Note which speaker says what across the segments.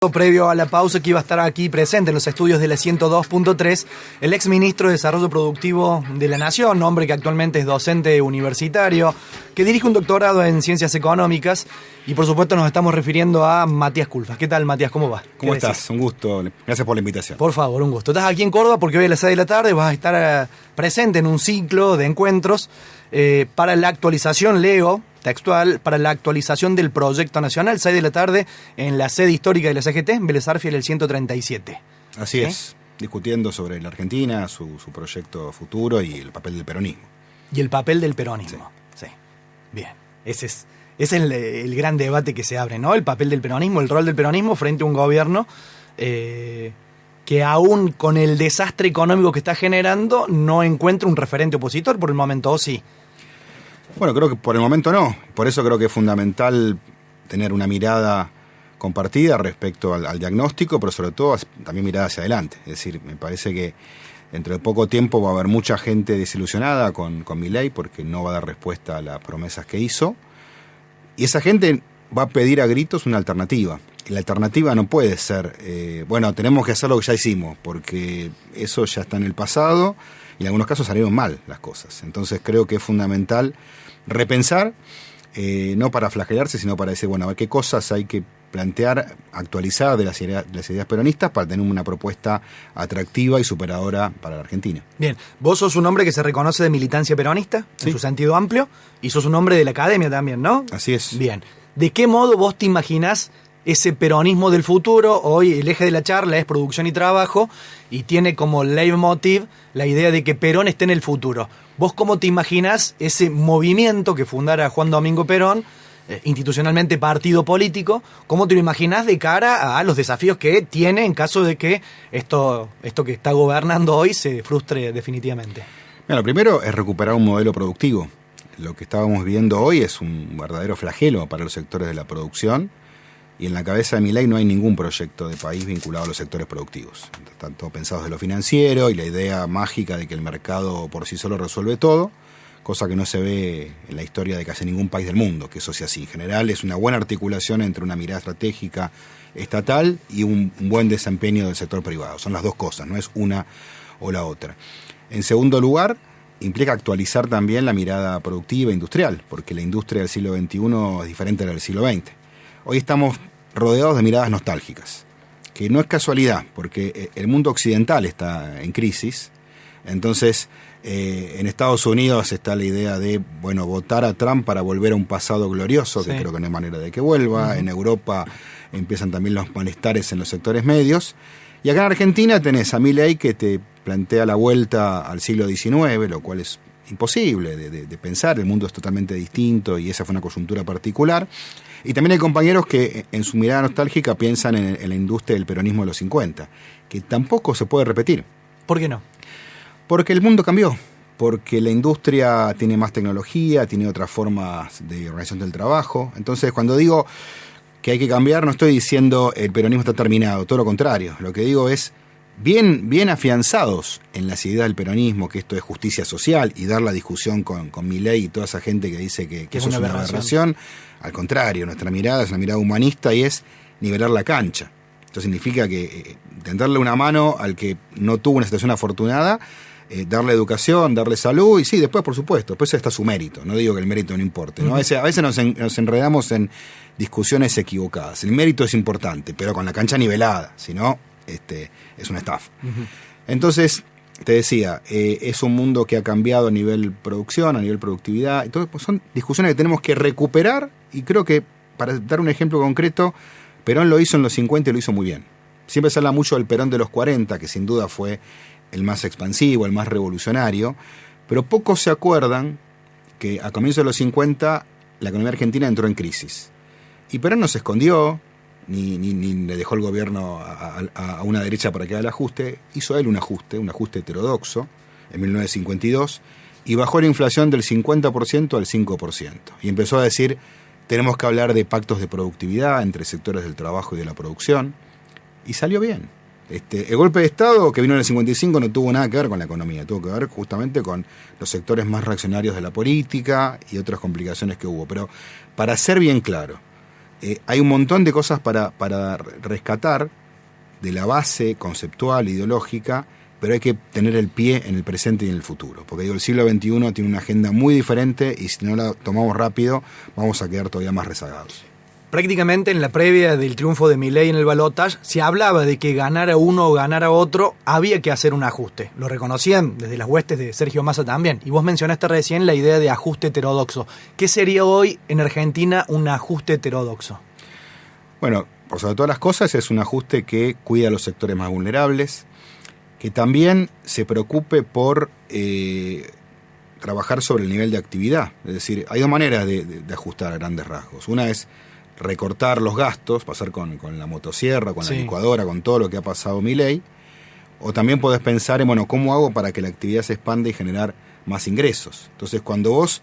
Speaker 1: Previo a la pausa que iba a estar aquí presente en los estudios de la 102.3, el ex ministro de Desarrollo Productivo de la Nación, hombre que actualmente es docente universitario, que dirige un doctorado en Ciencias Económicas, y por supuesto nos estamos refiriendo a Matías Culfas. ¿Qué tal, Matías? ¿Cómo va?
Speaker 2: ¿Cómo estás? Un gusto. Gracias por la invitación.
Speaker 1: Por favor, un gusto. Estás aquí en Córdoba porque hoy a las 6 de la tarde vas a estar presente en un ciclo de encuentros para la actualización, leo textual, para la actualización del proyecto nacional, 6 de la tarde, en la sede histórica de la CGT, en Vélez Arfiel, el 137.
Speaker 2: Así es, discutiendo sobre la Argentina, su proyecto futuro y el papel del peronismo.
Speaker 1: Y el papel del peronismo, sí. Bien, ese es el gran debate que se abre, ¿no? El papel del peronismo, el rol del peronismo frente a un gobierno que aún con el desastre económico que está generando, no encuentra un referente opositor por el momento, ¿o sí?
Speaker 2: Bueno, creo que por el momento no. Por eso creo que es fundamental tener una mirada compartida respecto al diagnóstico, pero sobre todo también mirada hacia adelante. Es decir, me parece que dentro de poco tiempo va a haber mucha gente desilusionada con Milei porque no va a dar respuesta a las promesas que hizo. Y esa gente va a pedir a gritos una alternativa. Y la alternativa no puede ser, bueno, tenemos que hacer lo que ya hicimos, porque eso ya está en el pasado y en algunos casos salieron mal las cosas. Entonces creo que es fundamental repensar, no para flagelarse, sino para decir, bueno, a ver qué cosas hay que plantear, actualizar de las ideas peronistas para tener una propuesta atractiva y superadora para la Argentina.
Speaker 1: Bien, vos sos un hombre que se reconoce de militancia peronista, sí, en su sentido amplio, y sos un hombre de la academia también, ¿no?
Speaker 2: Así es.
Speaker 1: Bien, ¿de qué modo vos te imaginás ese peronismo del futuro? Hoy el eje de la charla es producción y trabajo y tiene como leitmotiv la idea de que Perón esté en el futuro. ¿Vos cómo te imaginás ese movimiento que fundara Juan Domingo Perón, institucionalmente partido político? ¿Cómo te lo imaginás de cara a los desafíos que tiene en caso de que esto que está gobernando hoy se frustre definitivamente?
Speaker 2: Mira, lo primero es recuperar un modelo productivo. Lo que estábamos viendo hoy es un verdadero flagelo para los sectores de la producción. Y en la cabeza de Milei no hay ningún proyecto de país vinculado a los sectores productivos. Están todos pensados de lo financiero y la idea mágica de que el mercado por sí solo resuelve todo, cosa que no se ve en la historia de casi ningún país del mundo, que eso sea así. En general es una buena articulación entre una mirada estratégica estatal y un buen desempeño del sector privado. Son las dos cosas, no es una o la otra. En segundo lugar, implica actualizar también la mirada productiva e industrial, porque la industria del siglo XXI es diferente a la del siglo XX. Hoy estamos rodeados de miradas nostálgicas, que no es casualidad, porque el mundo occidental está en crisis. Entonces, en Estados Unidos está la idea de, bueno, votar a Trump para volver a un pasado glorioso, que creo que no hay manera de que vuelva. En Europa empiezan también los malestares en los sectores medios. Y acá en Argentina tenés a Milei que te plantea la vuelta al siglo XIX, lo cual es imposible de pensar. El mundo es totalmente distinto y esa fue una coyuntura particular. Y también hay compañeros que en su mirada nostálgica piensan en la industria del peronismo de los 50, que tampoco se puede repetir.
Speaker 1: ¿Por qué no?
Speaker 2: Porque el mundo cambió, porque la industria tiene más tecnología, tiene otras formas de organización del trabajo. Entonces, cuando digo que hay que cambiar, no estoy diciendo el peronismo está terminado, todo lo contrario. Lo que digo es bien afianzados en las ideas del peronismo, que esto es justicia social, y dar la discusión con Milei y toda esa gente que dice que eso es una aberración. Al contrario, nuestra mirada es una mirada humanista y es nivelar la cancha. Esto significa que tenderle una mano al que no tuvo una situación afortunada, darle educación, darle salud, y sí, después, por supuesto, después está su mérito. No digo que el mérito no importe, ¿no? A veces nos enredamos en discusiones equivocadas. El mérito es importante, pero con la cancha nivelada, si no, es una estafa. Entonces, te decía, es un mundo que ha cambiado a nivel producción, a nivel productividad. Entonces, pues son discusiones que tenemos que recuperar, y creo que, para dar un ejemplo concreto, Perón lo hizo en los 50 y lo hizo muy bien. Siempre se habla mucho del Perón de los 40, que sin duda fue el más expansivo, el más revolucionario, pero pocos se acuerdan que a comienzos de los 50 la economía argentina entró en crisis. Y Perón no se escondió, ni le dejó el gobierno a una derecha para que haga el ajuste. Hizo él un ajuste heterodoxo, en 1952, y bajó la inflación del 50% al 5%. Y empezó a decir, tenemos que hablar de pactos de productividad entre sectores del trabajo y de la producción, y salió bien. El golpe de Estado que vino en el 55 no tuvo nada que ver con la economía, tuvo que ver justamente con los sectores más reaccionarios de la política y otras complicaciones que hubo. Pero para ser bien claro, hay un montón de cosas para rescatar de la base conceptual, ideológica, pero hay que tener el pie en el presente y en el futuro. Porque digo, el siglo XXI tiene una agenda muy diferente y si no la tomamos rápido, vamos a quedar todavía más rezagados.
Speaker 1: Prácticamente en la previa del triunfo de Milei en el balotaje se hablaba de que ganara uno o ganara otro, había que hacer un ajuste. Lo reconocían desde las huestes de Sergio Massa también. Y vos mencionaste recién la idea de ajuste heterodoxo. ¿Qué sería hoy en Argentina un ajuste heterodoxo?
Speaker 2: Bueno, por sobre todas las cosas es un ajuste que cuida a los sectores más vulnerables, que también se preocupe por trabajar sobre el nivel de actividad. Es decir, hay dos maneras de ajustar a grandes rasgos. Una es recortar los gastos, pasar con la motosierra, con la licuadora, con todo lo que ha pasado Milei, o también podés pensar en, bueno, ¿cómo hago para que la actividad se expanda y generar más ingresos? Entonces, cuando vos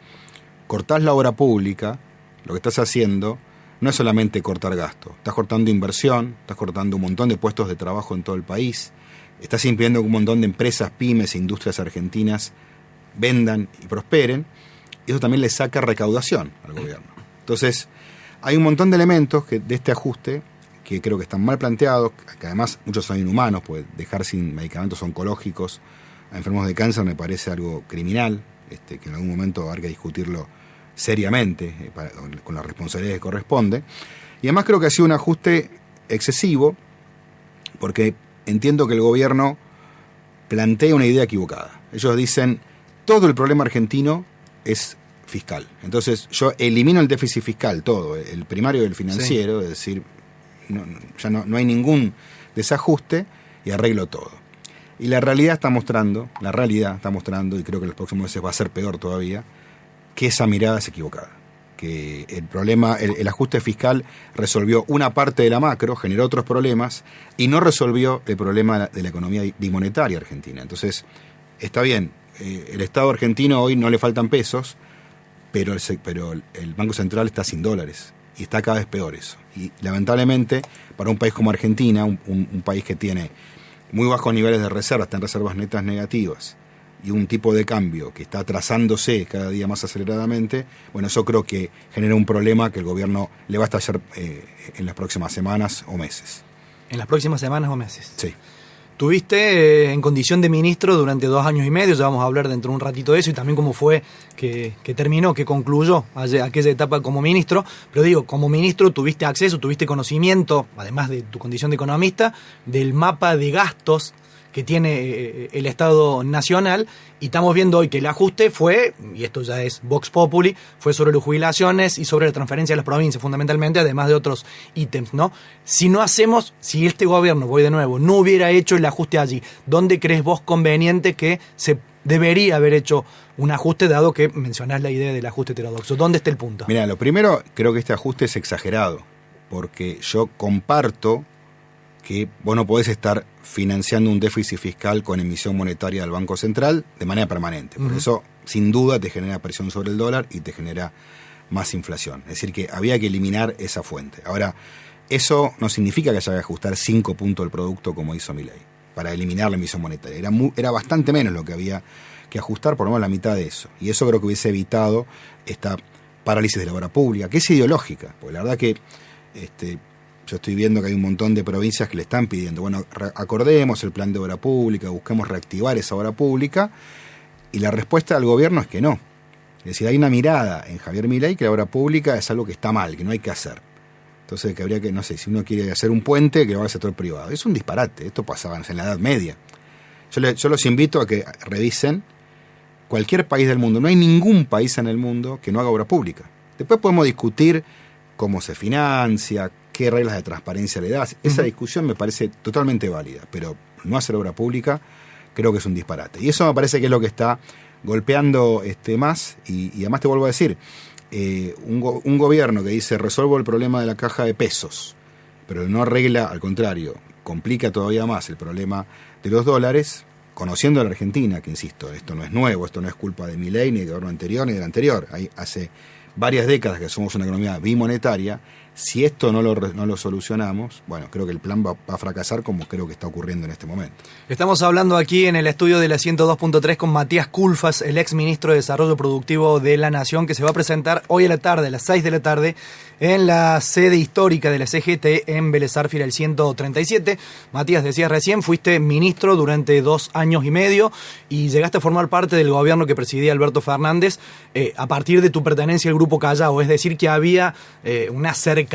Speaker 2: cortás la obra pública, lo que estás haciendo no es solamente cortar gastos, estás cortando inversión, estás cortando un montón de puestos de trabajo en todo el país, estás impidiendo que un montón de empresas, pymes e industrias argentinas vendan y prosperen, y eso también le saca recaudación al gobierno. Entonces, hay un montón de elementos de este ajuste que creo que están mal planteados, que además muchos son inhumanos, pues dejar sin medicamentos oncológicos a enfermos de cáncer me parece algo criminal, que en algún momento habrá que discutirlo seriamente, con la responsabilidad que corresponde. Y además creo que ha sido un ajuste excesivo, porque entiendo que el gobierno plantea una idea equivocada. Ellos dicen, todo el problema argentino es fiscal. Entonces yo elimino el déficit fiscal, todo, el primario y el financiero, es decir, ya no hay ningún desajuste y arreglo todo. Y la realidad está mostrando, y creo que en los próximos meses va a ser peor todavía, que esa mirada es equivocada. Que el problema, el ajuste fiscal resolvió una parte de la macro, generó otros problemas y no resolvió el problema de la economía bimonetaria argentina. Entonces, está bien, el Estado argentino hoy no le faltan pesos, pero el Banco Central está sin dólares y está cada vez peor eso. Y lamentablemente, para un país como Argentina, un país que tiene muy bajos niveles de reservas, está en reservas netas negativas, y un tipo de cambio que está atrasándose cada día más aceleradamente, bueno, eso creo que genera un problema que el gobierno le va a estallar en las próximas semanas o meses.
Speaker 1: ¿En las próximas semanas o meses?
Speaker 2: Sí.
Speaker 1: Tuviste en condición de ministro durante 2 años y medio, ya vamos a hablar dentro de un ratito de eso, y también cómo fue que terminó, que concluyó aquella etapa como ministro. Pero digo, como ministro tuviste acceso, tuviste conocimiento, además de tu condición de economista, del mapa de gastos que tiene el Estado Nacional, y estamos viendo hoy que el ajuste fue, y esto ya es Vox Populi, fue sobre las jubilaciones y sobre la transferencia a las provincias fundamentalmente, además de otros ítems, ¿no? Si este gobierno, voy de nuevo, no hubiera hecho el ajuste allí, ¿dónde crees vos conveniente que se debería haber hecho un ajuste, dado que mencionás la idea del ajuste heterodoxo? ¿Dónde está el punto?
Speaker 2: Mira, lo primero, creo que este ajuste es exagerado, porque yo comparto que vos no podés estar financiando un déficit fiscal con emisión monetaria del Banco Central de manera permanente. Por eso, sin duda, te genera presión sobre el dólar y te genera más inflación. Es decir, que había que eliminar esa fuente. Ahora, eso no significa que haya que ajustar 5 puntos del producto como hizo Milei para eliminar la emisión monetaria. Era bastante menos lo que había que ajustar, por lo menos la mitad de eso. Y eso creo que hubiese evitado esta parálisis de la obra pública, que es ideológica. Porque la verdad que yo estoy viendo que hay un montón de provincias que le están pidiendo, bueno, acordemos el plan de obra pública, busquemos reactivar esa obra pública, y la respuesta del gobierno es que no. Es decir, hay una mirada en Javier Milei que la obra pública es algo que está mal, que no hay que hacer. Entonces, que habría que, no sé, si uno quiere hacer un puente, que lo haga el sector privado. Es un disparate, esto pasaba en la Edad Media. Yo los invito a que revisen cualquier país del mundo. No hay ningún país en el mundo que no haga obra pública. Después podemos discutir cómo se financia, qué reglas de transparencia le das. Esa discusión me parece totalmente válida, pero no hacer obra pública creo que es un disparate. Y eso me parece que es lo que está golpeando más, y además te vuelvo a decir, un gobierno que dice resuelvo el problema de la caja de pesos, pero no arregla, al contrario, complica todavía más el problema de los dólares, conociendo a la Argentina, que insisto, esto no es nuevo, esto no es culpa de Milei, ni del gobierno anterior, ni del anterior. Hace varias décadas que somos una economía bimonetaria. Si esto no lo solucionamos, bueno, creo que el plan va a fracasar, como creo que está ocurriendo en este momento.
Speaker 1: Estamos hablando aquí en el estudio de la 102.3 con Matías Culfas, el ex ministro de Desarrollo Productivo de la Nación, que se va a presentar hoy a la tarde, a las 6 de la tarde, en la sede histórica de la CGT en Vélez Sarsfield, el 137. Matías, decías recién, fuiste ministro durante 2 años y medio y llegaste a formar parte del gobierno que presidía Alberto Fernández a partir de tu pertenencia al Grupo Callao, es decir, que había una cercanía.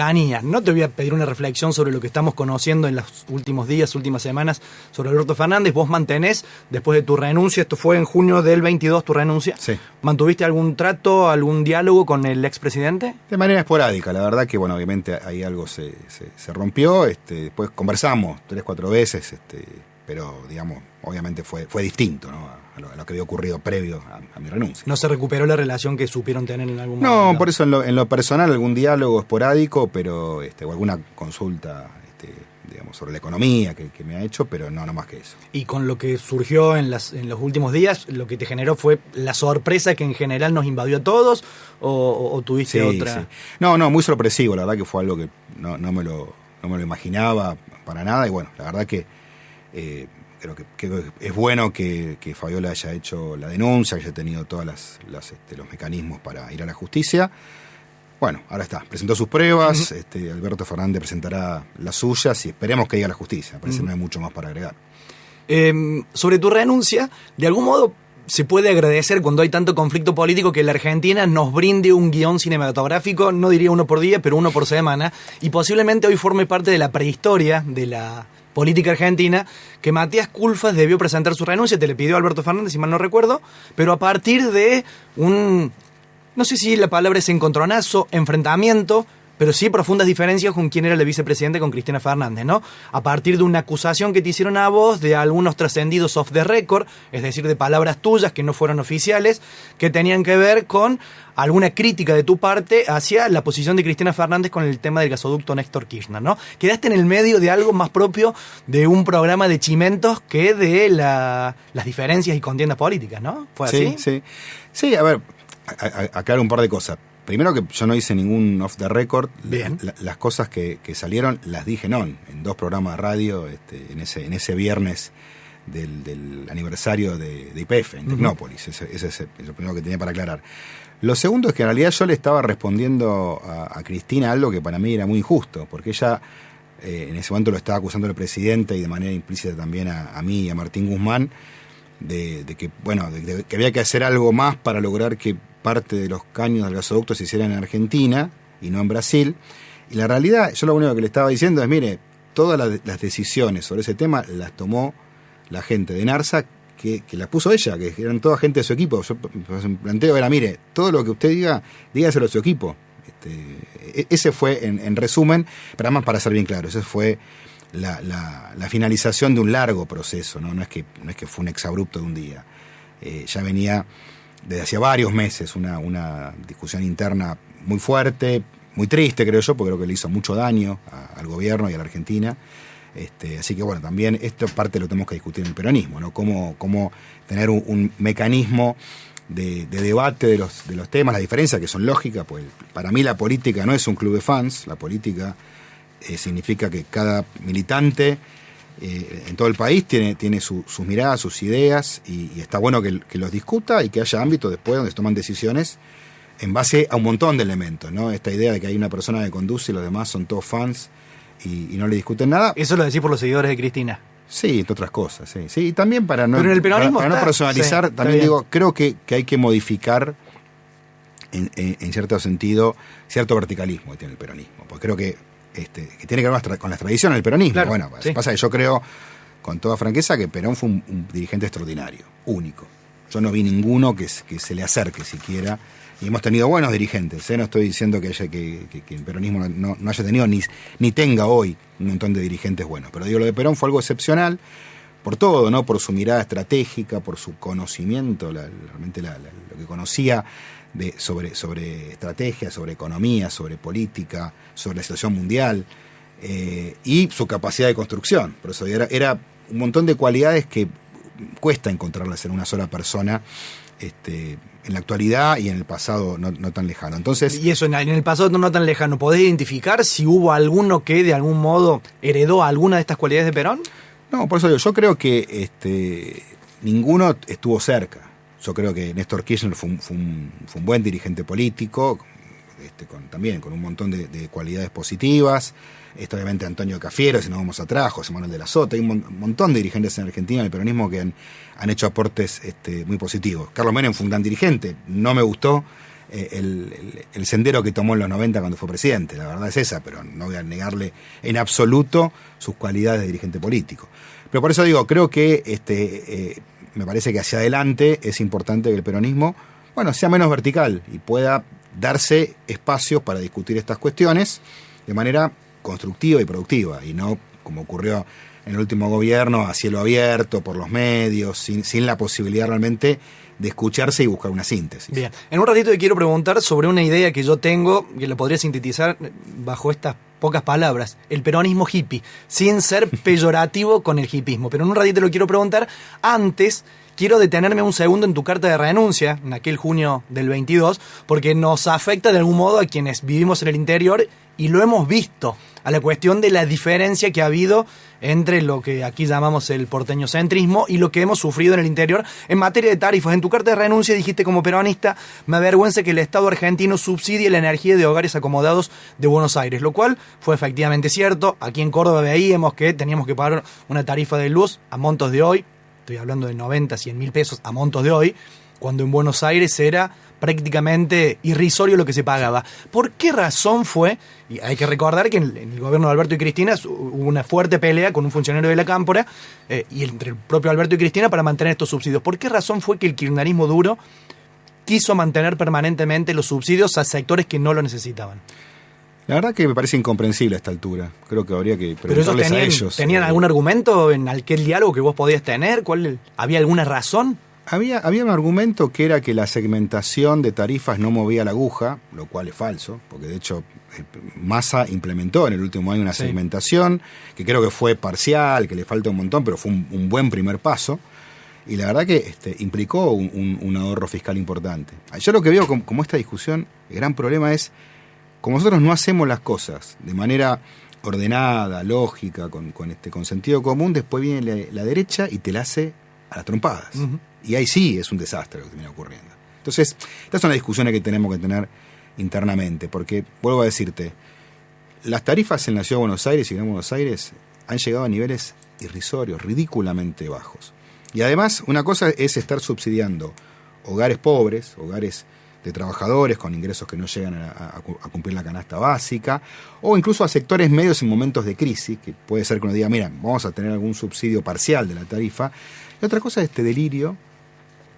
Speaker 1: No te voy a pedir una reflexión sobre lo que estamos conociendo en los últimos días, últimas semanas, sobre Alberto Fernández. Vos mantenés, después de tu renuncia, esto fue en junio del 22, tu renuncia.
Speaker 2: Sí.
Speaker 1: ¿Mantuviste algún trato, algún diálogo con el expresidente?
Speaker 2: De manera esporádica, la verdad que, bueno, obviamente ahí algo se rompió, después conversamos 3-4 veces, pero, digamos, obviamente fue distinto, ¿no? A lo que había ocurrido previo a mi renuncia.
Speaker 1: ¿No se recuperó la relación que supieron tener en algún momento?
Speaker 2: No, por eso en lo personal algún diálogo esporádico, pero o alguna consulta digamos, sobre la economía que me ha hecho, pero no más que eso.
Speaker 1: Y con lo que surgió en los últimos días, ¿lo que te generó fue la sorpresa que en general nos invadió a todos o tuviste otra?
Speaker 2: Sí. No, muy sorpresivo, la verdad que fue algo que no me lo imaginaba para nada, y bueno, la verdad que creo que es bueno que Fabiola haya hecho la denuncia, que haya tenido todos los mecanismos para ir a la justicia. Bueno, ahora está, presentó sus pruebas, Alberto Fernández presentará las suyas y esperemos que llegue a la justicia. Parece que no hay mucho más para agregar.
Speaker 1: Sobre tu renuncia, de algún modo se puede agradecer cuando hay tanto conflicto político que la Argentina nos brinde un guión cinematográfico, no diría 1 por día, pero 1 por semana, y posiblemente hoy forme parte de la prehistoria de la política argentina, que Matías Culfas debió presentar su renuncia, te le pidió Alberto Fernández, si mal no recuerdo, pero a partir de no sé si la palabra es encontronazo, enfrentamiento, pero sí profundas diferencias con quién era la vicepresidenta, con Cristina Fernández, ¿no? A partir de una acusación que te hicieron a vos de algunos trascendidos off the record, es decir, de palabras tuyas que no fueron oficiales, que tenían que ver con alguna crítica de tu parte hacia la posición de Cristina Fernández con el tema del gasoducto Néstor Kirchner, ¿no? Quedaste en el medio de algo más propio de un programa de chimentos que de las diferencias y contiendas políticas, ¿no? ¿Fue así?
Speaker 2: Sí, a ver, aclaro un par de cosas. Primero, que yo no hice ningún off the record.
Speaker 1: Bien.
Speaker 2: Las cosas que salieron las dije en 2 programas de radio, en ese viernes del aniversario de YPF en Tecnópolis. Ese es lo primero que tenía para aclarar. Lo segundo es que en realidad yo le estaba respondiendo a Cristina algo que para mí era muy injusto, porque ella en ese momento lo estaba acusando al presidente y de manera implícita también a mí y a Martín Guzmán de que había que hacer algo más para lograr que parte de los caños del gasoducto se hicieran en Argentina y no en Brasil. Y la realidad, yo lo único que le estaba diciendo es, mire, todas las decisiones sobre ese tema las tomó la gente de NARSA, que las puso ella, que eran toda gente de su equipo. Yo planteo, mire, todo lo que usted diga, dígaselo a su equipo. Ese fue, en resumen, pero además para ser bien claro, ese fue la finalización de un largo proceso, no es que fue un exabrupto de un día. Ya venía desde hacía varios meses una discusión interna muy fuerte, muy triste, creo yo, porque creo que le hizo mucho daño al gobierno y a la Argentina. Así que bueno, también esto parte lo tenemos que discutir en el peronismo, ¿no? Cómo tener un mecanismo de debate de los temas, las diferencias que son lógicas, pues para mí la política no es un club de fans, la política significa que cada militante en todo el país tiene sus miradas, sus ideas, y está bueno que los discuta y que haya ámbitos después donde se toman decisiones en base a un montón de elementos, ¿no? Esta idea de que hay una persona que conduce y los demás son todos fans y no le discuten nada.
Speaker 1: Eso lo decís por los seguidores de Cristina.
Speaker 2: Sí, entre otras cosas, sí. Sí, y también para no,
Speaker 1: pero en el peronismo
Speaker 2: para no personalizar,
Speaker 1: sí,
Speaker 2: también digo, creo que hay que modificar en cierto sentido cierto verticalismo que tiene el peronismo, porque creo que tiene que ver más con las tradiciones del peronismo.
Speaker 1: Claro,
Speaker 2: bueno,
Speaker 1: sí.
Speaker 2: Pasa que yo creo, con toda franqueza, que Perón fue un dirigente extraordinario, único. Yo no vi ninguno que se le acerque siquiera, y hemos tenido buenos dirigentes, no estoy diciendo que el peronismo no haya tenido ni tenga hoy un montón de dirigentes buenos, pero digo, lo de Perón fue algo excepcional por todo, ¿no? Por su mirada estratégica, por su conocimiento, realmente lo que conocía sobre estrategia, sobre economía, sobre política, sobre la situación mundial, y su capacidad de construcción. Por eso era un montón de cualidades que cuesta encontrarlas en una sola persona en la actualidad y en el pasado no tan lejano. Entonces,
Speaker 1: y eso, en el pasado no tan lejano, ¿podés identificar si hubo alguno que de algún modo heredó alguna de estas cualidades de Perón?
Speaker 2: No, por eso yo creo que ninguno estuvo cerca. Yo creo que Néstor Kirchner fue un buen dirigente político, también con un montón de cualidades positivas. Obviamente Antonio Cafiero, si nos vamos atrás, José Manuel de la Sota, hay un montón de dirigentes en Argentina en el peronismo que han hecho aportes muy positivos. Carlos Menem fue un gran dirigente, no me gustó el sendero que tomó en los 90 cuando fue presidente, la verdad es esa, pero no voy a negarle en absoluto sus cualidades de dirigente político. Pero por eso digo, creo que me parece que hacia adelante es importante que el peronismo, sea menos vertical y pueda darse espacios para discutir estas cuestiones de manera constructiva y productiva, y no como ocurrió en el último gobierno, a cielo abierto, por los medios, sin la posibilidad realmente de escucharse y buscar una síntesis.
Speaker 1: Bien, en un ratito te quiero preguntar sobre una idea que yo tengo, que la podría sintetizar bajo estas pocas palabras, el peronismo hippie, sin ser peyorativo con el hippismo, pero en un ratito te lo quiero preguntar. Antes, quiero detenerme un segundo en tu carta de renuncia, en aquel junio del 22, porque nos afecta de algún modo a quienes vivimos en el interior y lo hemos visto, a la cuestión de la diferencia que ha habido entre lo que aquí llamamos el porteñocentrismo y lo que hemos sufrido en el interior en materia de tarifas. En tu carta de renuncia dijiste: como peronista, me avergüenza que el Estado argentino subsidie la energía de hogares acomodados de Buenos Aires, lo cual fue efectivamente cierto. Aquí en Córdoba veíamos que teníamos que pagar una tarifa de luz a montos de hoy, estoy hablando de 90, 100 mil pesos a montos de hoy, cuando en Buenos Aires era prácticamente irrisorio lo que se pagaba. ¿Por qué razón fue? Y hay que recordar que en el gobierno de Alberto y Cristina hubo una fuerte pelea con un funcionario de la Cámpora y entre el propio Alberto y Cristina para mantener estos subsidios. ¿Por qué razón fue que el kirchnerismo duro quiso mantener permanentemente los subsidios a sectores que no lo necesitaban?
Speaker 2: La verdad que me parece incomprensible a esta altura. Creo que habría que preguntarles a ellos.
Speaker 1: ¿Tenían algún argumento en aquel diálogo que vos podías tener? ¿Había alguna razón?
Speaker 2: Había un argumento que era que la segmentación de tarifas no movía la aguja, lo cual es falso, porque de hecho Massa implementó en el último año una segmentación que creo que fue parcial, que le falta un montón, pero fue un buen primer paso. Y la verdad que implicó un ahorro fiscal importante. Yo lo que veo como esta discusión, el gran problema es, como nosotros no hacemos las cosas de manera ordenada, lógica, con sentido común, después viene la derecha y te la hace a las trompadas. Uh-huh. Y ahí sí es un desastre lo que termina ocurriendo. Entonces, estas son las discusiones que tenemos que tener internamente, porque, vuelvo a decirte, las tarifas en la Ciudad de Buenos Aires y en Buenos Aires han llegado a niveles irrisorios, ridículamente bajos. Y además, una cosa es estar subsidiando hogares pobres, hogares de trabajadores con ingresos que no llegan a cumplir la canasta básica, o incluso a sectores medios en momentos de crisis, que puede ser que uno diga, mira, vamos a tener algún subsidio parcial de la tarifa. Y otra cosa es este delirio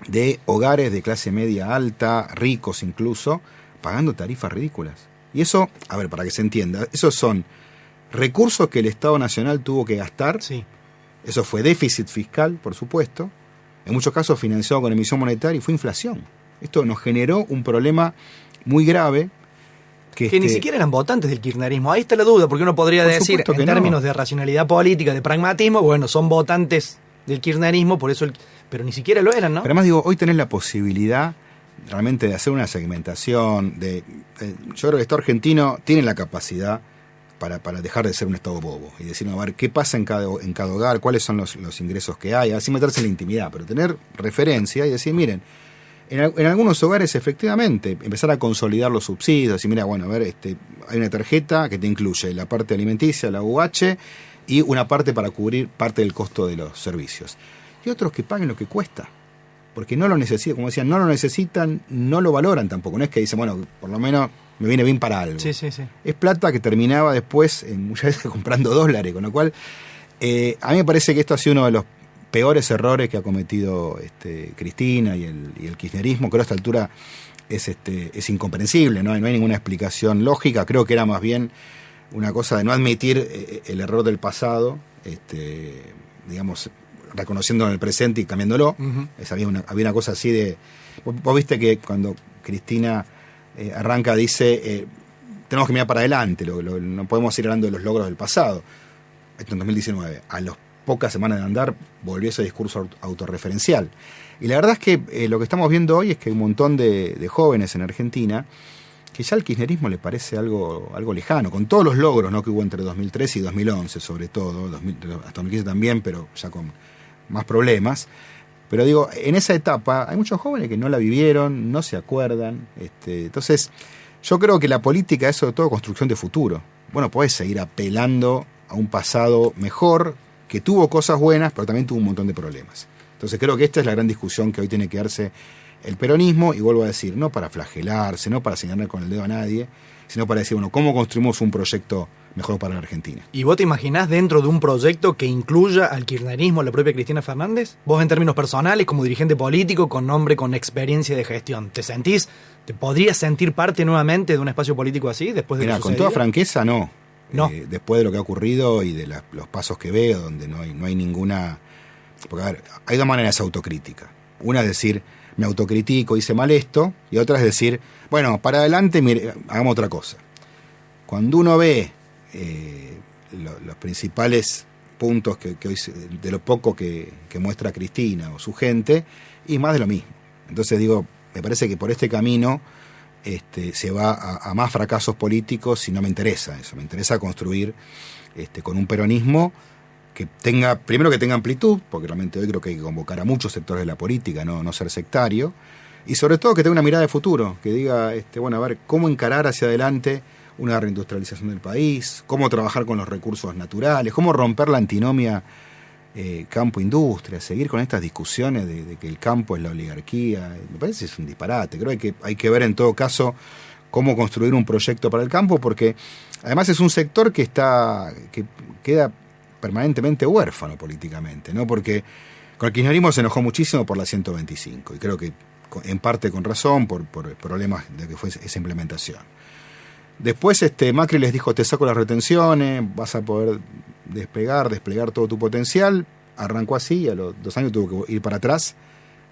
Speaker 2: de hogares de clase media alta, ricos incluso, pagando tarifas ridículas. Y eso, a ver, para que se entienda, esos son recursos que el Estado Nacional tuvo que gastar.
Speaker 1: Sí. Eso
Speaker 2: fue déficit fiscal, por supuesto, en muchos casos financiado con emisión monetaria, y fue inflación. Esto nos generó un problema muy grave. Que
Speaker 1: ni siquiera eran votantes del kirchnerismo. Ahí está la duda, porque uno podría decir, en términos de racionalidad política, de pragmatismo, bueno, son votantes del kirchnerismo, por eso pero ni siquiera lo eran, ¿no?
Speaker 2: Pero además digo, hoy tenés la posibilidad realmente de hacer una segmentación, yo creo que el Estado argentino tiene la capacidad para dejar de ser un Estado bobo y decir, a ver, qué pasa en cada hogar, cuáles son los ingresos que hay, así meterse en la intimidad, pero tener referencia y decir, miren, en algunos hogares efectivamente empezar a consolidar los subsidios y mira, bueno, a ver, hay una tarjeta que te incluye la parte alimenticia, la UH, y una parte para cubrir parte del costo de los servicios. Y otros que paguen lo que cuesta, porque no lo necesitan, como decían, no lo necesitan, no lo valoran tampoco. No es que dicen, bueno, por lo menos me viene bien para algo.
Speaker 1: Sí.
Speaker 2: Es plata que terminaba después muchas veces comprando dólares, con lo cual a mí me parece que esto ha sido uno de los peores errores que ha cometido Cristina y el kirchnerismo, que a esta altura es incomprensible, ¿no? No hay ninguna explicación lógica. Creo que era más bien una cosa de no admitir el error del pasado, digamos, reconociéndolo en el presente y cambiándolo. Uh-huh. Había una cosa así de... Vos viste que cuando Cristina arranca dice, tenemos que mirar para adelante, no podemos ir hablando de los logros del pasado. Esto en 2019. A los pocas semanas de andar, volvió ese discurso autorreferencial. Y la verdad es que lo que estamos viendo hoy es que hay un montón de jóvenes en Argentina que ya al kirchnerismo le parece algo lejano, con todos los logros, ¿no?, que hubo entre 2013 y 2011, sobre todo, hasta 2015 también, pero ya con más problemas. Pero digo, en esa etapa hay muchos jóvenes que no la vivieron, no se acuerdan. Entonces, yo creo que la política es sobre todo construcción de futuro. Bueno, podés seguir apelando a un pasado mejor, que tuvo cosas buenas, pero también tuvo un montón de problemas. Entonces creo que esta es la gran discusión que hoy tiene que darse el peronismo, y vuelvo a decir, no para flagelarse, no para señalar con el dedo a nadie, sino para decir, bueno, ¿cómo construimos un proyecto mejor para la Argentina?
Speaker 1: ¿Y vos te imaginás dentro de un proyecto que incluya al kirchnerismo, a la propia Cristina Fernández? Vos en términos personales, como dirigente político, con nombre, con experiencia de gestión, ¿te podrías sentir parte nuevamente de un espacio político así después de
Speaker 2: Mirá,
Speaker 1: lo
Speaker 2: con
Speaker 1: sucedido?
Speaker 2: toda franqueza, no.
Speaker 1: No.
Speaker 2: Después de lo que ha ocurrido y de los pasos que veo, donde no hay ninguna... Porque, a ver, hay dos maneras de autocrítica. Una es decir, me autocritico, hice mal esto, y otra es decir, bueno, para adelante, mire, hagamos otra cosa. Cuando uno ve los principales puntos que hoy, de lo poco que muestra Cristina o su gente, y más de lo mismo. Entonces digo, me parece que por este camino se va a más fracasos políticos, y no me interesa eso. Me interesa construir con un peronismo que tenga, primero que tenga amplitud, porque realmente hoy creo que hay que convocar a muchos sectores de la política, no ser sectario, y sobre todo que tenga una mirada de futuro, que diga, bueno, a ver, cómo encarar hacia adelante una reindustrialización del país, cómo trabajar con los recursos naturales, cómo romper la antinomia campo-industria, seguir con estas discusiones de que el campo es la oligarquía. Me parece que es un disparate. Creo que hay que ver en todo caso cómo construir un proyecto para el campo, porque además es un sector que queda permanentemente huérfano políticamente, ¿no? Porque con el kirchnerismo se enojó muchísimo por la 125, y creo que en parte con razón, por problemas de que fue esa implementación. Después Macri les dijo, te saco las retenciones, vas a poder desplegar todo tu potencial. Arrancó así, y a los 2 años tuvo que ir para atrás,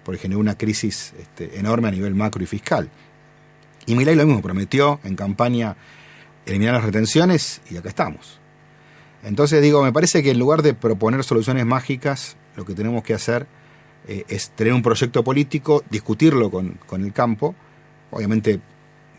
Speaker 2: porque generó una crisis enorme a nivel macro y fiscal. Y Milei lo mismo, prometió en campaña eliminar las retenciones, y acá estamos. Entonces digo, me parece que en lugar de proponer soluciones mágicas, lo que tenemos que hacer es tener un proyecto político, discutirlo con el campo. Obviamente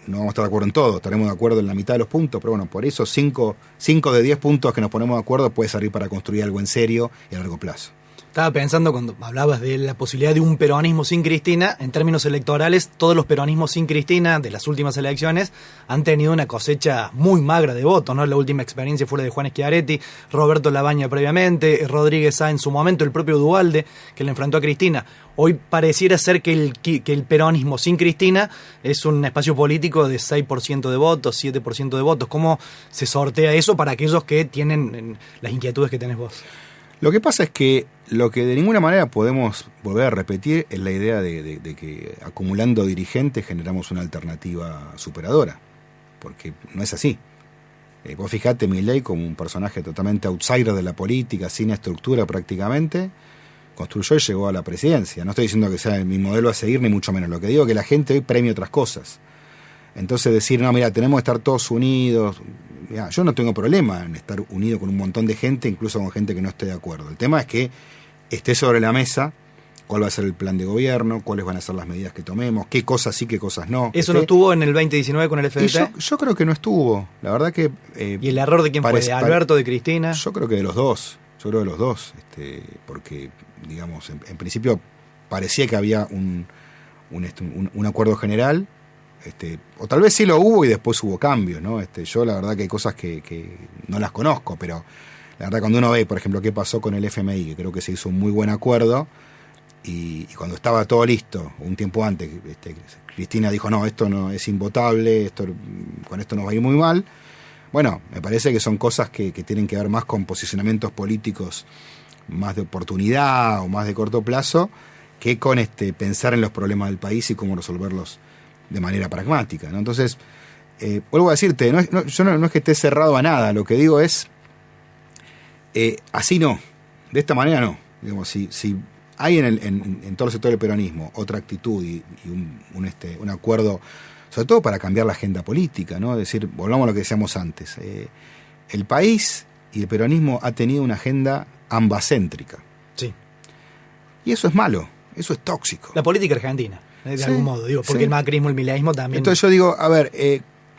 Speaker 2: no vamos a estar de acuerdo en todo, estaremos de acuerdo en la mitad de los puntos, pero bueno, por eso 5 de 10 puntos que nos ponemos de acuerdo puede servir para construir algo en serio y a largo plazo.
Speaker 1: Estaba pensando cuando hablabas de la posibilidad de un peronismo sin Cristina, en términos electorales, todos los peronismos sin Cristina de las últimas elecciones han tenido una cosecha muy magra de votos, ¿no? La última experiencia fue la de Juan Schiaretti, Roberto Labaña previamente, Rodríguez Sá en su momento, el propio Duhalde, que le enfrentó a Cristina. Hoy pareciera ser que el peronismo sin Cristina es un espacio político de 6% de votos, 7% de votos. ¿Cómo se sortea eso para aquellos que tienen las inquietudes que tenés vos?
Speaker 2: Lo que pasa es que lo que de ninguna manera podemos volver a repetir es la idea de que acumulando dirigentes generamos una alternativa superadora, porque no es así. Vos fijate Milei como un personaje totalmente outsider de la política, sin estructura prácticamente, construyó y llegó a la presidencia. No estoy diciendo que sea mi modelo a seguir, ni mucho menos. Lo que digo es que la gente hoy premia otras cosas. Entonces decir, no, mira, tenemos que estar todos unidos. Mirá, yo no tengo problema en estar unido con un montón de gente, incluso con gente que no esté de acuerdo. El tema es que esté sobre la mesa cuál va a ser el plan de gobierno, cuáles van a ser las medidas que tomemos, qué cosas sí, qué cosas no.
Speaker 1: ¿Eso no estuvo en el 2019 con el FDT?
Speaker 2: Yo creo que no estuvo. La verdad que...
Speaker 1: ¿Y el error de quién fue? ¿De Alberto, de Cristina?
Speaker 2: Yo creo que de los dos. Porque, digamos, en principio parecía que había un acuerdo general, o tal vez sí lo hubo y después hubo cambios, ¿no? Yo la verdad que hay cosas que no las conozco, pero la verdad cuando uno ve, por ejemplo, qué pasó con el FMI, que creo que se hizo un muy buen acuerdo, y cuando estaba todo listo, un tiempo antes, Cristina dijo, no, esto no es invotable, con esto nos va a ir muy mal. Bueno, me parece que son cosas que tienen que ver más con posicionamientos políticos más de oportunidad o más de corto plazo, que con pensar en los problemas del país y cómo resolverlos de manera pragmática, ¿no? Entonces, vuelvo a decirte, yo no es que esté cerrado a nada, lo que digo es, así no, de esta manera no. Digamos, si hay en todo el sector del peronismo otra actitud y un acuerdo, sobre todo para cambiar la agenda política, ¿no? Es decir, volvamos a lo que decíamos antes, el país y el peronismo ha tenido una agenda ambacéntrica.
Speaker 1: Sí.
Speaker 2: Y eso es malo, eso es tóxico.
Speaker 1: La política argentina, de algún modo, digo, porque el macrismo, el mileísmo también.
Speaker 2: Entonces yo digo, a ver,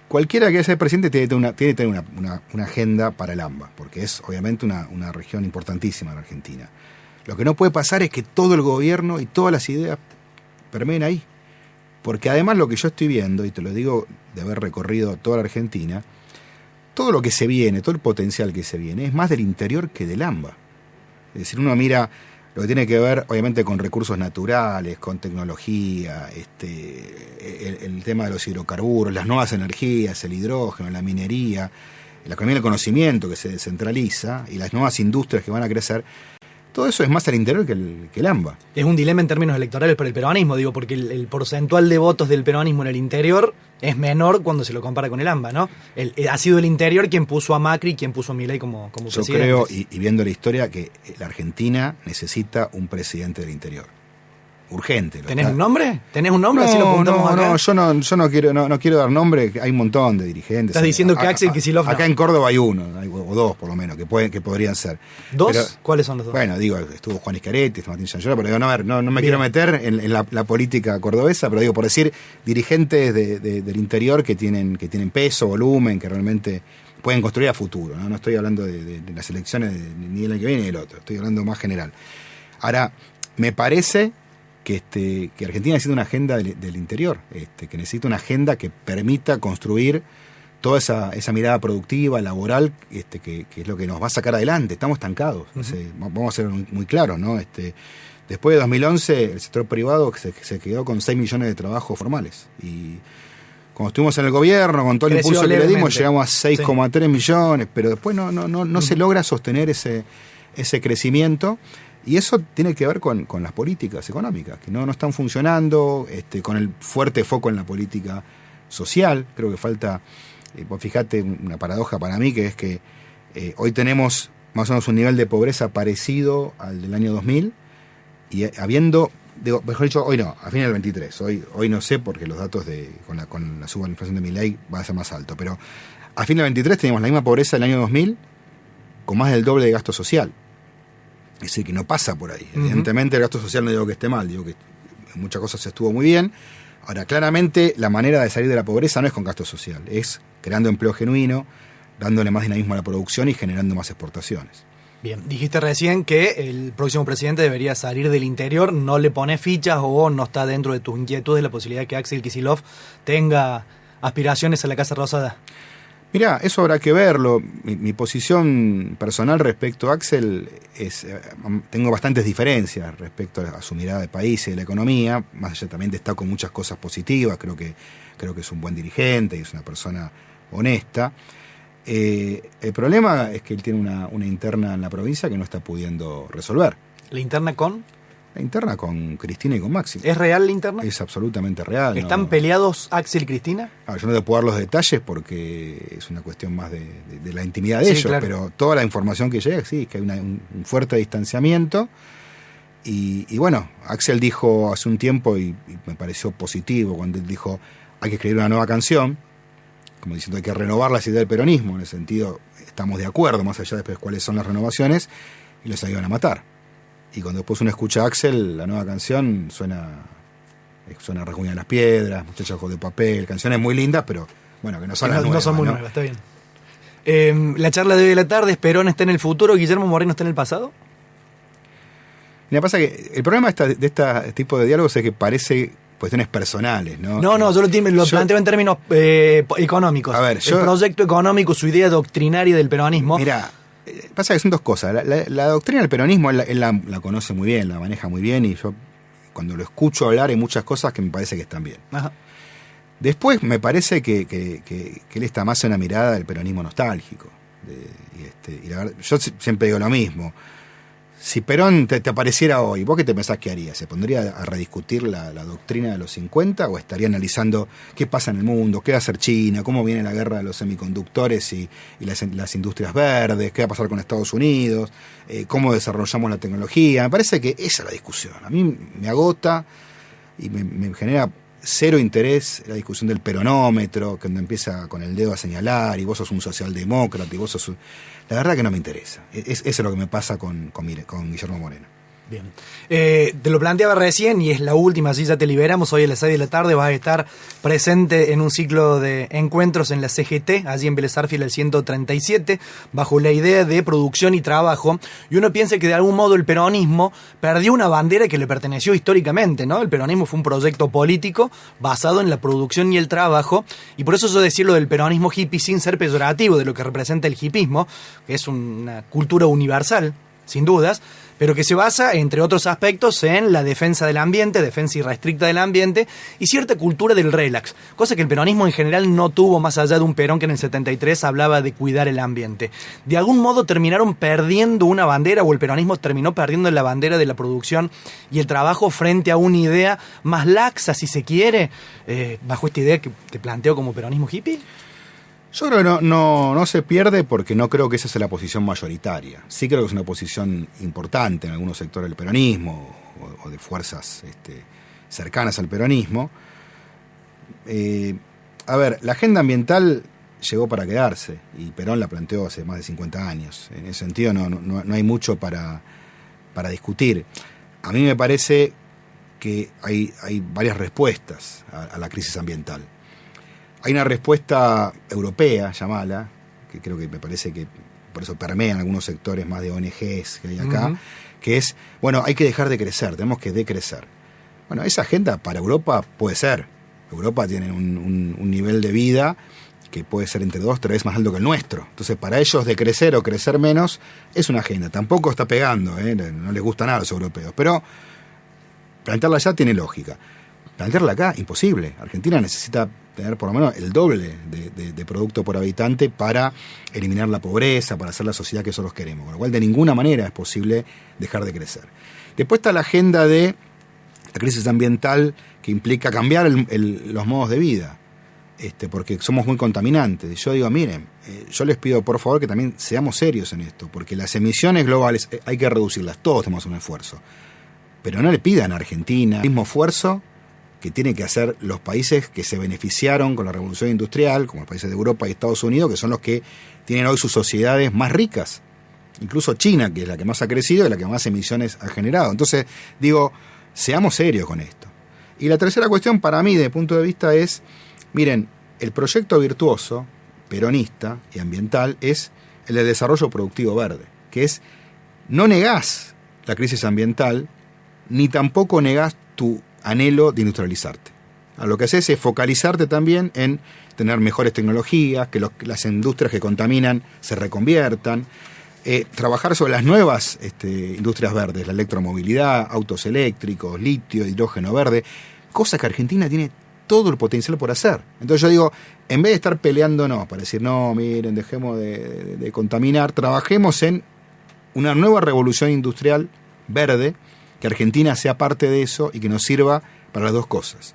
Speaker 2: cualquiera que sea presidente tiene que tener una agenda para el AMBA, porque es obviamente una región importantísima en Argentina. Lo que no puede pasar es que todo el gobierno y todas las ideas permeen ahí. Porque además lo que yo estoy viendo, y te lo digo de haber recorrido toda la Argentina, todo lo que se viene, todo el potencial que se viene, es más del interior que del AMBA. Es decir, uno mira lo que tiene que ver, obviamente, con recursos naturales, con tecnología, el tema de los hidrocarburos, las nuevas energías, el hidrógeno, la minería, la economía del conocimiento que se descentraliza y las nuevas industrias que van a crecer. Todo eso es más al interior que el AMBA.
Speaker 1: Es un dilema en términos electorales para el peronismo, digo, porque el porcentual de votos del peronismo en el interior es menor cuando se lo compara con el AMBA, ¿no? Ha sido el interior quien puso a Macri y quien puso a Milei como presidente.
Speaker 2: Yo creo, y viendo la historia, que la Argentina necesita un presidente del interior. Urgente.
Speaker 1: ¿Tenés un nombre? ¿Tenés un nombre? Así lo apuntamos acá.
Speaker 2: No, yo no quiero dar nombre, hay un montón de dirigentes.
Speaker 1: Estás diciendo que Axel Kicillof...
Speaker 2: Acá en Córdoba hay uno, o dos por lo menos, que podrían ser.
Speaker 1: ¿Dos?
Speaker 2: Pero,
Speaker 1: ¿cuáles son los dos?
Speaker 2: Bueno, digo, estuvo Juan Iscaretti, Martín Sanchola, pero digo, no me quiero meter en la política cordobesa, pero digo, por decir, dirigentes del interior que tienen peso, volumen, que realmente pueden construir a futuro. No estoy hablando de las elecciones ni del año que viene ni del otro, estoy hablando más general. Ahora, me parece que Argentina necesita una agenda del interior, que necesita una agenda que permita construir toda esa mirada productiva, laboral, que es lo que nos va a sacar adelante. Estamos estancados, vamos a ser muy claros, ¿no? Después de 2011, el sector privado se quedó con 6 millones de trabajos formales. Y cuando estuvimos en el gobierno, con todo el impulso que le dimos, llegamos a 6,3 millones, pero después no se logra sostener ese crecimiento. Y eso tiene que ver con las políticas económicas, que no están funcionando, con el fuerte foco en la política social. Creo que falta, pues fíjate, una paradoja para mí, que es que hoy tenemos más o menos un nivel de pobreza parecido al del año 2000, y habiendo, mejor dicho, hoy no, a fines del 23, hoy no sé, porque los datos con la suba de la inflación de Milei va a ser más alto, pero a fines del 23 teníamos la misma pobreza del año 2000, con más del doble de gasto social. Es decir, que no pasa por ahí. Evidentemente el gasto social no digo que esté mal, digo que en muchas cosas estuvo muy bien. Ahora, claramente la manera de salir de la pobreza no es con gasto social, es creando empleo genuino, dándole más dinamismo a la producción y generando más exportaciones.
Speaker 1: Bien, dijiste recién que el próximo presidente debería salir del interior, no le pones fichas o no está dentro de tus inquietudes la posibilidad de que Axel Kicillof tenga aspiraciones a la Casa Rosada.
Speaker 2: Mirá, eso habrá que verlo. Mi posición personal respecto a Axel es, tengo bastantes diferencias respecto a su mirada de país y de la economía. Más allá también destaco muchas cosas positivas. Creo que es un buen dirigente y es una persona honesta. El problema es que él tiene una interna en la provincia que no está pudiendo resolver.
Speaker 1: ¿La interna con?
Speaker 2: La interna con Cristina y con Máximo.
Speaker 1: ¿Es real la interna?
Speaker 2: Es absolutamente real.
Speaker 1: ¿Están peleados Axel y Cristina?
Speaker 2: Yo no te puedo dar los detalles porque es una cuestión más de la intimidad de ellos, claro. Pero toda la información que llega, sí, es que hay un fuerte distanciamiento. Y bueno, Axel dijo hace un tiempo, y me pareció positivo, cuando él dijo hay que escribir una nueva canción, como diciendo hay que renovar las ideas del peronismo, en el sentido, estamos de acuerdo, más allá de después cuáles son las renovaciones, y los iban a matar. Y cuando después uno escucha a Axel, la nueva canción suena Rasguña de las Piedras, Muchachos de Papel, canciones muy lindas, pero bueno, que no son las nuevas.
Speaker 1: No son muy nuevas, está bien. La charla de hoy de la tarde, Perón está en el futuro, Guillermo Moreno está en el pasado.
Speaker 2: Me pasa que el problema de este tipo de diálogos es que parece cuestiones personales, ¿no?
Speaker 1: No, yo lo planteo en términos económicos.
Speaker 2: A ver,
Speaker 1: el proyecto económico, su idea doctrinaria del peronismo.
Speaker 2: Mira, pasa que son dos cosas. La doctrina del peronismo él la conoce muy bien, la maneja muy bien, y yo cuando lo escucho hablar hay muchas cosas que me parece que están bien. Ajá. Después me parece que él está más en una mirada del peronismo nostálgico. Y la verdad, yo siempre digo lo mismo. Si Perón te apareciera hoy, ¿vos qué te pensás que haría? ¿Se pondría a rediscutir la doctrina de los 50 o estaría analizando qué pasa en el mundo, qué va a hacer China, cómo viene la guerra de los semiconductores y las industrias verdes, qué va a pasar con Estados Unidos, cómo desarrollamos la tecnología? Me parece que esa es la discusión. A mí me agota y me genera cero interés la discusión del peronómetro, cuando empieza con el dedo a señalar, y vos sos un socialdemócrata, y vos sos un... La verdad que no me interesa. Eso es lo que me pasa con Guillermo Moreno.
Speaker 1: Bien. Te lo planteaba recién y es la última, así ya te liberamos. Hoy a las 6 de la tarde vas a estar presente en un ciclo de encuentros en la CGT, allí en Vélez Arfiel el 137, bajo la idea de producción y trabajo. Y uno piensa que de algún modo el peronismo perdió una bandera que le perteneció históricamente, ¿no? El peronismo fue un proyecto político basado en la producción y el trabajo, y por eso yo decirlo del peronismo hippie sin ser peyorativo de lo que representa el hippismo, que es una cultura universal, sin dudas, pero que se basa, entre otros aspectos, en la defensa del ambiente, defensa irrestricta del ambiente y cierta cultura del relax, cosa que el peronismo en general no tuvo, más allá de un Perón que en el 73 hablaba de cuidar el ambiente. De algún modo terminaron perdiendo una bandera, o el peronismo terminó perdiendo la bandera de la producción y el trabajo frente a una idea más laxa, si se quiere, bajo esta idea que te planteo como peronismo hippie.
Speaker 2: Yo creo que no se pierde, porque no creo que esa sea la posición mayoritaria. Sí creo que es una posición importante en algunos sectores del peronismo o de fuerzas cercanas al peronismo. A ver, la agenda ambiental llegó para quedarse y Perón la planteó hace más de 50 años. En ese sentido no hay mucho para discutir. A mí me parece que hay varias respuestas a la crisis ambiental. Hay una respuesta europea, llamala, que creo que me parece que por eso permean algunos sectores más de ONGs que hay acá, que es, bueno, hay que dejar de crecer, tenemos que decrecer. Bueno, esa agenda para Europa puede ser. Europa tiene un nivel de vida que puede ser entre 2 o 3 veces más alto que el nuestro. Entonces, para ellos decrecer o crecer menos es una agenda. Tampoco está pegando, no les gusta nada a los europeos. Pero plantearla allá tiene lógica. Plantearla acá, imposible. Argentina necesita tener por lo menos el doble de producto por habitante para eliminar la pobreza, para hacer la sociedad que nosotros queremos. Con lo cual, de ninguna manera es posible dejar de crecer. Después está la agenda de la crisis ambiental, que implica cambiar los modos de vida, porque somos muy contaminantes. Yo digo, miren, yo les pido por favor que también seamos serios en esto, porque las emisiones globales hay que reducirlas, todos tenemos un esfuerzo. Pero no le pidan a Argentina el mismo esfuerzo que tienen que hacer los países que se beneficiaron con la revolución industrial, como los países de Europa y Estados Unidos, que son los que tienen hoy sus sociedades más ricas. Incluso China, que es la que más ha crecido y la que más emisiones ha generado. Entonces, digo, seamos serios con esto. Y la tercera cuestión para mí, desde el punto de vista, es, miren, el proyecto virtuoso, peronista y ambiental, es el de desarrollo productivo verde, que es, no negás la crisis ambiental, ni tampoco negás tu anhelo de industrializarte. Lo que haces es focalizarte también en tener mejores tecnologías, que las industrias que contaminan se reconviertan, trabajar sobre las nuevas industrias verdes, la electromovilidad, autos eléctricos, litio, hidrógeno verde, cosas que Argentina tiene todo el potencial por hacer. Entonces yo digo, en vez de estar peleándonos para decir, no, miren, dejemos de contaminar, trabajemos en una nueva revolución industrial verde, que Argentina sea parte de eso y que nos sirva para las dos cosas,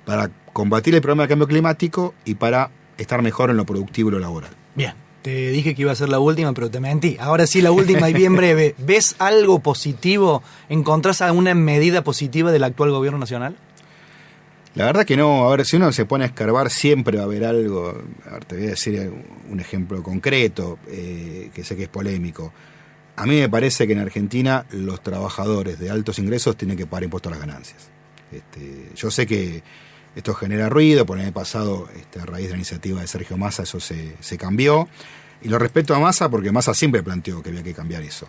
Speaker 2: para combatir el problema del cambio climático y para estar mejor en lo productivo y lo laboral.
Speaker 1: Bien, te dije que iba a ser la última, pero te mentí. Ahora sí, la última y bien breve. ¿Ves algo positivo? ¿Encontrás alguna medida positiva del actual gobierno nacional?
Speaker 2: La verdad que no. A ver, si uno se pone a escarbar, siempre va a haber algo. A ver, te voy a decir un ejemplo concreto, que sé que es polémico. A mí me parece que en Argentina los trabajadores de altos ingresos tienen que pagar impuestos a las ganancias. Yo sé que esto genera ruido, por el año pasado, a raíz de la iniciativa de Sergio Massa, eso se cambió. Y lo respeto a Massa porque Massa siempre planteó que había que cambiar eso.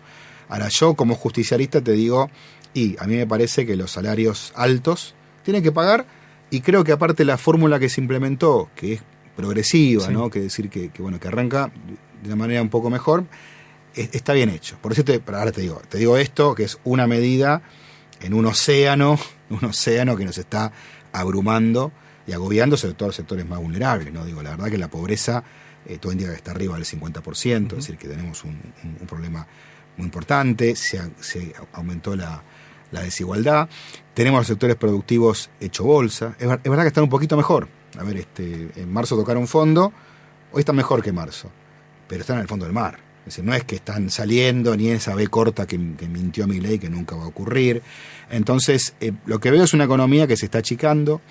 Speaker 2: Ahora, yo como justicialista te digo, y a mí me parece que los salarios altos tienen que pagar, y creo que aparte la fórmula que se implementó, que es progresiva, sí, ¿no? Que decir que arranca de una manera un poco mejor, está bien hecho. Por eso ahora te digo esto, que es una medida en un océano que nos está abrumando y agobiando, sobre todo los sectores más vulnerables, ¿no? Digo, la verdad que la pobreza todo indica que está arriba del 50%, es decir, que tenemos un problema muy importante, se aumentó la desigualdad, tenemos los sectores productivos hecho bolsa, es verdad que están un poquito mejor. A ver, en marzo tocaron fondo, hoy están mejor que marzo, pero están en el fondo del mar. Es decir, no es que están saliendo ni esa B corta que mintió Milei, que nunca va a ocurrir. Entonces, lo que veo es una economía que se está achicando,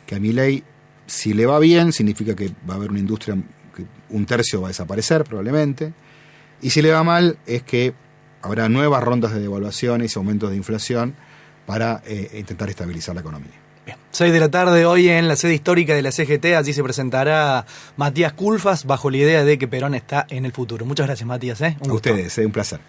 Speaker 2: que a Milei, si le va bien, significa que va a haber una industria que un tercio va a desaparecer probablemente, y si le va mal es que habrá nuevas rondas de devaluaciones y aumentos de inflación para intentar estabilizar la economía.
Speaker 1: Bien. 6 de la tarde hoy en la sede histórica de la CGT, allí se presentará Matías Culfas bajo la idea de que Perón está en el futuro. Muchas gracias, Matías. Un gusto.
Speaker 2: A ustedes, un placer.